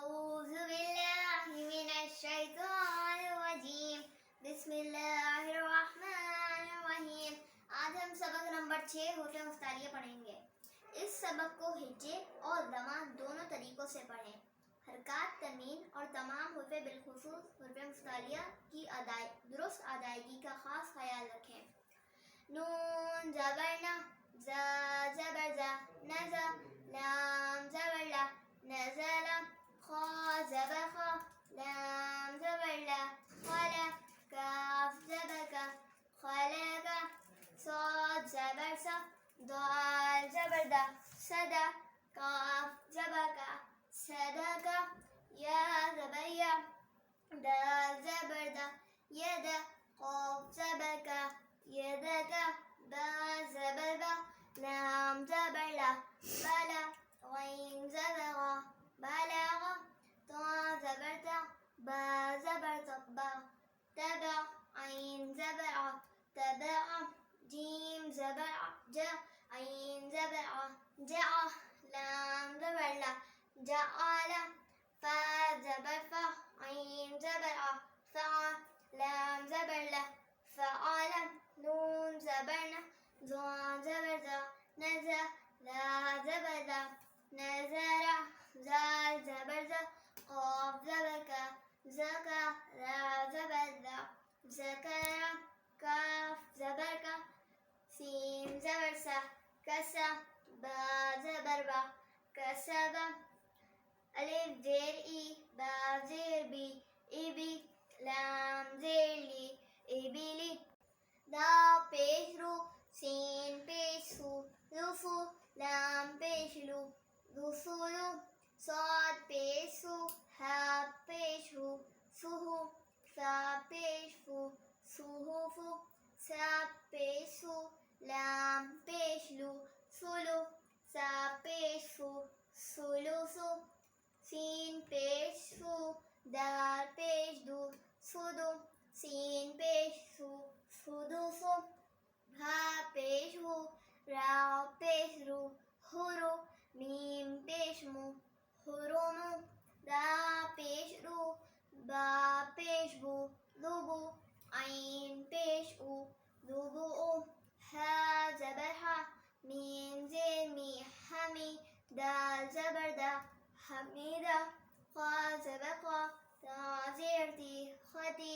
औज़ु बिल्लाहि मिनश शैतानिर रजीम बिस्मिल्लाहिर्रहमानिर्रहीम। आज हम सबक नंबर 6 हुर्फ़े मुफ्तालिया पढ़ेंगे। इस सबक को हिज्जे और दमा दोनों तरीकों से पढ़ें। हरकात, तनवीन और तमाम हुर्फ़े बिलखुसूस हुर्फ़े मुफ्तालिया की दुरुस्त अदायगी का ख़ास ख्याल रखें। नून ज़बर न, ज़ा ज़बर ज़ा, नज़ा, लाम ज़बर ला, नज़ला, खा ज़बर खा, लाम ज़बर ला, खला, काफ ज़बर का, खलका, साद ज़बर सा, दाल ज़बर दा, सदा, काफ ज़बर का, सदका, या ज़बर या, दाल ज़बर दा, यदा, क़ाफ ज़बर का, यदका, बा ज़बर बा, लाम ज़बर ला, बला, गैन ज़बर गा, बलगा, ता ज़बर ता, बा ज़बर तब्बा, तबा, ऐन ज़बर आ, तबआ, जीम ज़बर आ, जा, ऐन ज़बर आ, जआ, लाम ज़बर ला, जआला, फा ज़बर फा, ऐन ज़बर आ, फ़ा, लाम ज़बर ला, फ़अला, नून ज़बर न, ज़ा ज़बर ज़ा, नज़ा, ला ज़बर ला, नज़रा, ज़ाल ज़बर ज़ा, क़ाफ ज़बर का, ज़का, ला ज़बर ला, ज़करा, काफ ज़बर का, सीन ज़बर सा, कसा, बा ज़बर बा, कसबा, अलिफ ज़ेर ई, बा ज़ेर बी, इबी, लाम ज़ेर ली, इबिली, दा पेश रू, सीन पेश सू, रुफू, लाम पेश लू, रुफुलू, साद पेश सू, हा पेश हू, सुहू, सा पेश फू, सुहुफू, सा पेश सू, लाम पेश लू, सुलू, सा पेश फू, सुलुसू, सीन पेश सू, दाल पेश दू, सुदू, सीन पेश सू, सुदुसू, भा पेश हू, रा पेश रू, हुरु, मीम पेश मू, हुरुमू, दा पेश रू, बा पेश बू, लुबू, ऐन पेश ऊ, लुबू, हा ज़बर हा, मीम ज़ेर मी, हमी, दाल ज़बर दा, हमीदा, क़ा ज़बर क़ा, ता ज़ेर ती, ख़ती,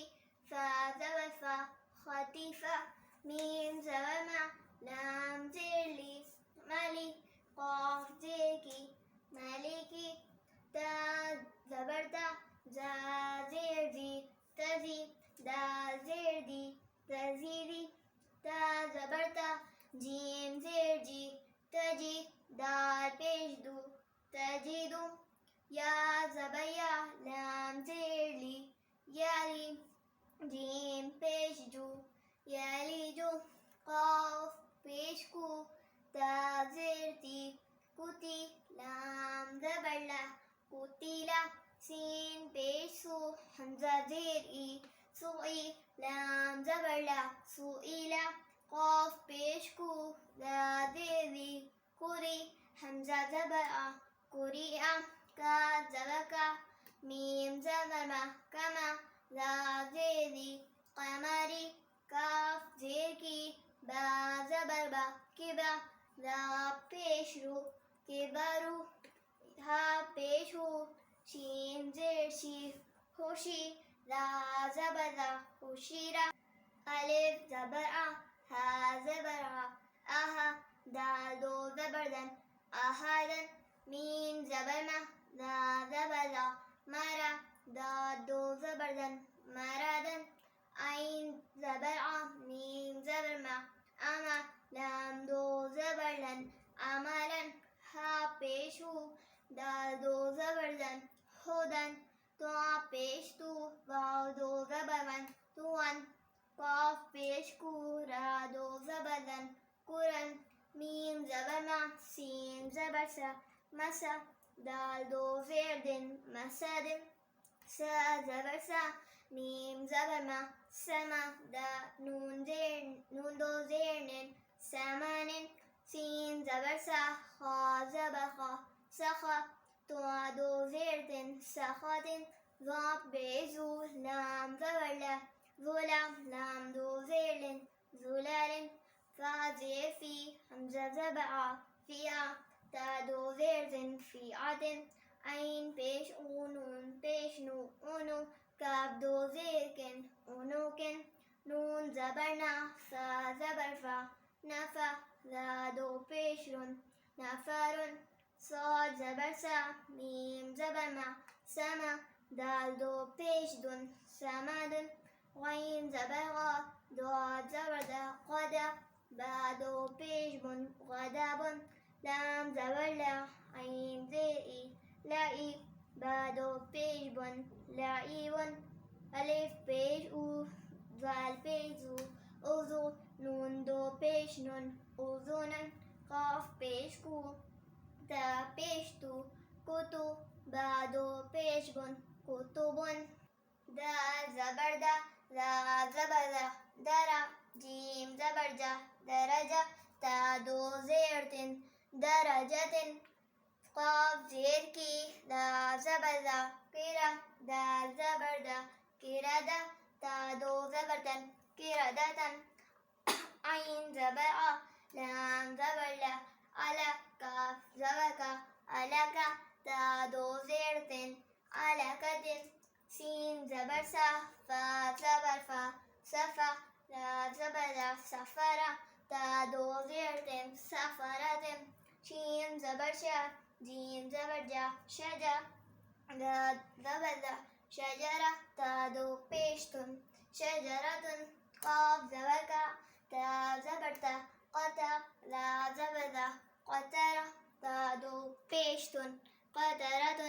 फ़ा ज़बर फ़ा, ख़तीफ़ा, मीम ज़बर मा, लाम ज़ेर ली, मली, क़ाफ ज़ेर की, मलिकी, ता ज़बर ता, ज़ा ज़ेर ज़ी, तज़ी, दाल ज़ेर दी, तज़ीदी, ता ज़बर ता, जीम ज़ेर जी, तजी, दाल पेश दू, तजीदू, या ज़बर या, लाम ज़ेर ली, याली, जीम पेश जू, यालीजू, क़ाफ पेश कू, ता ज़ेर ती, कुती, लाम ज़बर ला, कुतीला, सीन पेश सू, हमज़ा ज़ेर ई, सुई, लाम ज़बर ला, सुईला, क़ाफ पेश कू, ला ज़ेर ली, कुरी, हमज़ा ज़बर आ, कुरिआ, का ज़बर का, मीम ज़बर मा, कमा, ला ज़ेर ली, क़मरी, काफ ज़ेर की, बा ज़बर बा, किबा, ला पेश रू, किबरू, हा पेश हू, शीन ज़ेर शी, खुशी, ला ज़बर ला, खुशीरा, अलिफ ज़बर आ, हा ज़बर हा, आहा, दाल दो ज़बर दन, अहादन, मीम ज़बर मा, ला ज़बर ला, मरा, दाल दो ज़बर दन, मरादन, ऐन ज़बर आ, मीम ज़बर मा, अमा, लाम दो ज़बर लन, अमलन, हा पेश हू, दाल दो ज़बर दन, हुदन, तो पेश तू, वाव दो ज़बर वन, तुअन, क़ाफ पेश कू, रा दो ज़बर दन, कुरन, मीम ज़बर मा, सीन ज़बर सा, मसा, दाल दो ज़ेर दिन, मसदिन, सा ज़बर सा, मीम ज़बर मा, समा, दा नून दो ज़ेर निन, समानिन, सीन ज़बर सा, खा ज़बर खा, सखा, طا دو زير سخات ظا بيزو لام زبرلا ظلام لام دو زير زلال فا زير في همزة زبعة فيا تا دو زير فيعة عين بيش نون بيش نو أونو كاب دو زير أونوكن نون زبرنا فا زبر فا نفا ذا دو بيشرون نفر صاد زبر سا ميم زبر ما سما دال دو بيشدن سمد غين زبر غا ضاد زبر دا قدا با دو بيشبن غداب لام زبر لا عين زي لاي با دو بيشبن لاعيون ألف بيش أو ذال بيزو أوزو نون دو بيش نون أوزونا قاف بيش كو تا بيش تو كتو بعدو بيش بن كتبن دا زبر دا ذا زبر دا درا جيم زبر جا درجة تا دو زيرتن درجة قاف زير كي دا زبر دا كرا دا زبر دا كردا تا دو زبرتن كردة عين زبر لام زبر لا على كاف زبر كا علك تا دو زيرتن علكة سين زبر سا فا زبر فا سفا لا زبر لا سفرة تا دو زيرتن سفرة شين زبر شا جيم زبر جا شجا لا زبر لا شجرة تا دو بيشتن شجرة قاف زبر كا تا زبر تا قتا لا زبر لا قترة تا دو بيشتن قترة